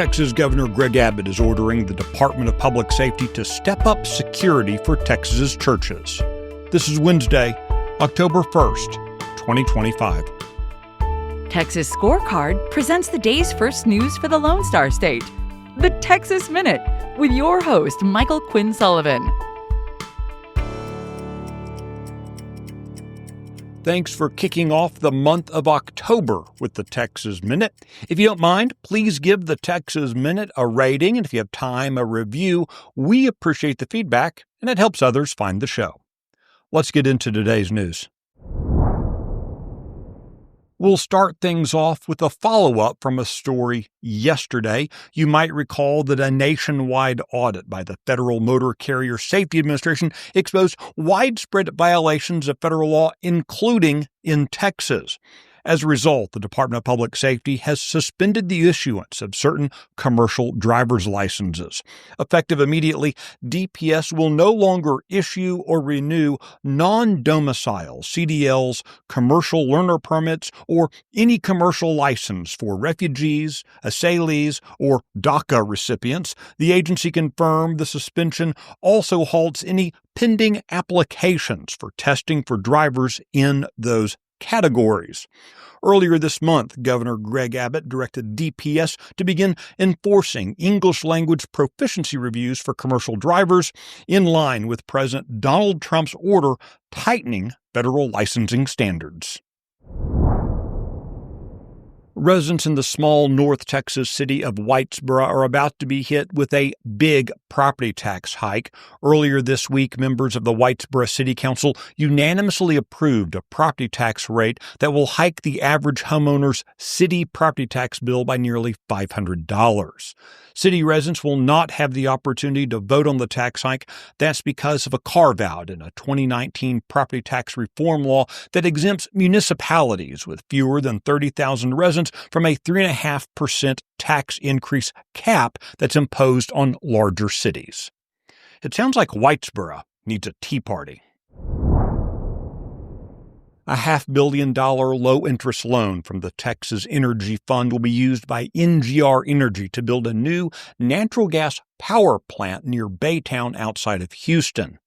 Texas Governor Greg Abbott is ordering the Department of Public Safety to step up security for Texas's churches. This is Wednesday, October 1st, 2025. Texas Scorecard presents the day's first news for the Lone Star State. The Texas Minute, with your host, Michael Quinn Sullivan. Thanks for kicking off the month of October with the Texas Minute. If you don't mind, please give the Texas Minute a rating, and if you have time, a review. We appreciate the feedback, and it helps others find the show. Let's get into today's news. We'll start things off with a follow-up from a story yesterday. You might recall that a nationwide audit by the Federal Motor Carrier Safety Administration exposed widespread violations of federal law, including in Texas. As a result, the Department of Public Safety has suspended the issuance of certain commercial driver's licenses. Effective immediately, DPS will no longer issue or renew non-domicile CDLs, commercial learner permits, or any commercial license for refugees, asylees, or DACA recipients. The agency confirmed the suspension also halts any pending applications for testing for drivers in those categories. Earlier this month, Governor Greg Abbott directed DPS to begin enforcing English language proficiency reviews for commercial drivers in line with President Donald Trump's order tightening federal licensing standards. Residents in the small North Texas city of Whitesboro are about to be hit with a big property tax hike. Earlier this week, members of the Whitesboro City Council unanimously approved a property tax rate that will hike the average homeowner's city property tax bill by nearly $500. City residents will not have the opportunity to vote on the tax hike. That's because of a carve-out in a 2019 property tax reform law that exempts municipalities with fewer than 30,000 residents from a 3.5% tax increase cap that's imposed on larger cities. It sounds like Whitesboro needs a tea party. A $500 million low-interest loan from the Texas Energy Fund will be used by NGR Energy to build a new natural gas power plant near Baytown outside of Houston.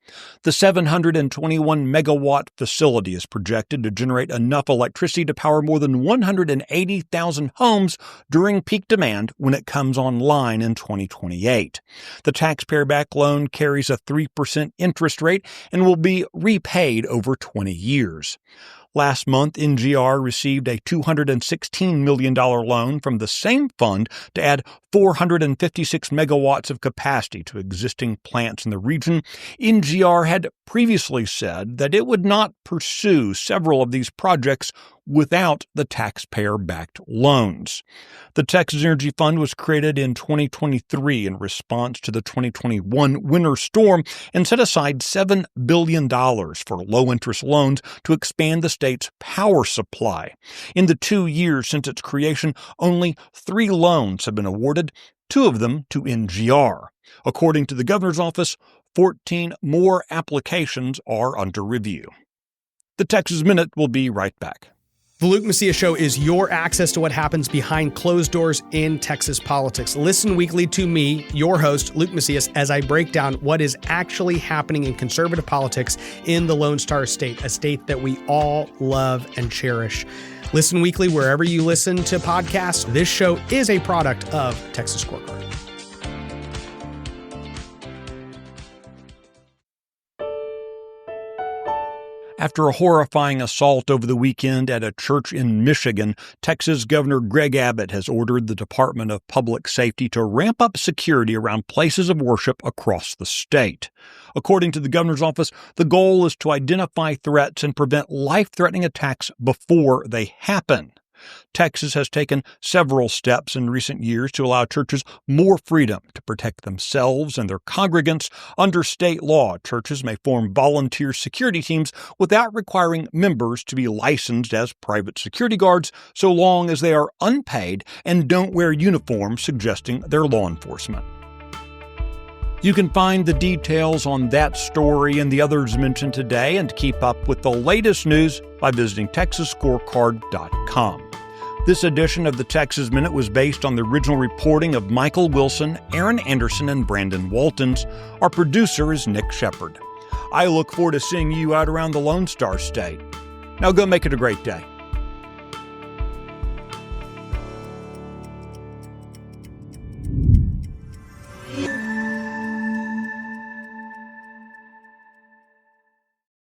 The 721-megawatt facility is projected to generate enough electricity to power more than 180,000 homes during peak demand when it comes online in 2028. The taxpayer-backed loan carries a 3% interest rate and will be repaid over 20 years. Last month, NGR received a $216 million loan from the same fund to add 456 megawatts of capacity to existing plants in the region. NGR had previously said that it would not pursue several of these projects without the taxpayer-backed loans. The Texas Energy Fund was created in 2023 in response to the 2021 winter storm and set aside $7 billion for low-interest loans to expand the state's power supply. In the 2 years since its creation, only 3 loans have been awarded, 2 of them to NGR. According to the governor's office, 14 more applications are under review. The Texas Minute will be right back. The Luke Macias Show is your access to what happens behind closed doors in Texas politics. Listen weekly to me, your host, Luke Macias, as I break down what is actually happening in conservative politics in the Lone Star State, a state that we all love and cherish. Listen weekly wherever you listen to podcasts. This show is a product of Texas Scorecard. After a horrifying assault over the weekend at a church in Michigan, Texas Governor Greg Abbott has ordered the Department of Public Safety to ramp up security around places of worship across the state. According to the governor's office, the goal is to identify threats and prevent life-threatening attacks before they happen. Texas has taken several steps in recent years to allow churches more freedom to protect themselves and their congregants. Under state law, churches may form volunteer security teams without requiring members to be licensed as private security guards, so long as they are unpaid and don't wear uniforms suggesting they're law enforcement. You can find the details on that story and the others mentioned today and keep up with the latest news by visiting TexasScorecard.com. This edition of the Texas Minute was based on the original reporting of Michael Wilson, Aaron Anderson, and Brandon Waltons. Our producer is Nick Shepard. I look forward to seeing you out around the Lone Star State. Now go make it a great day.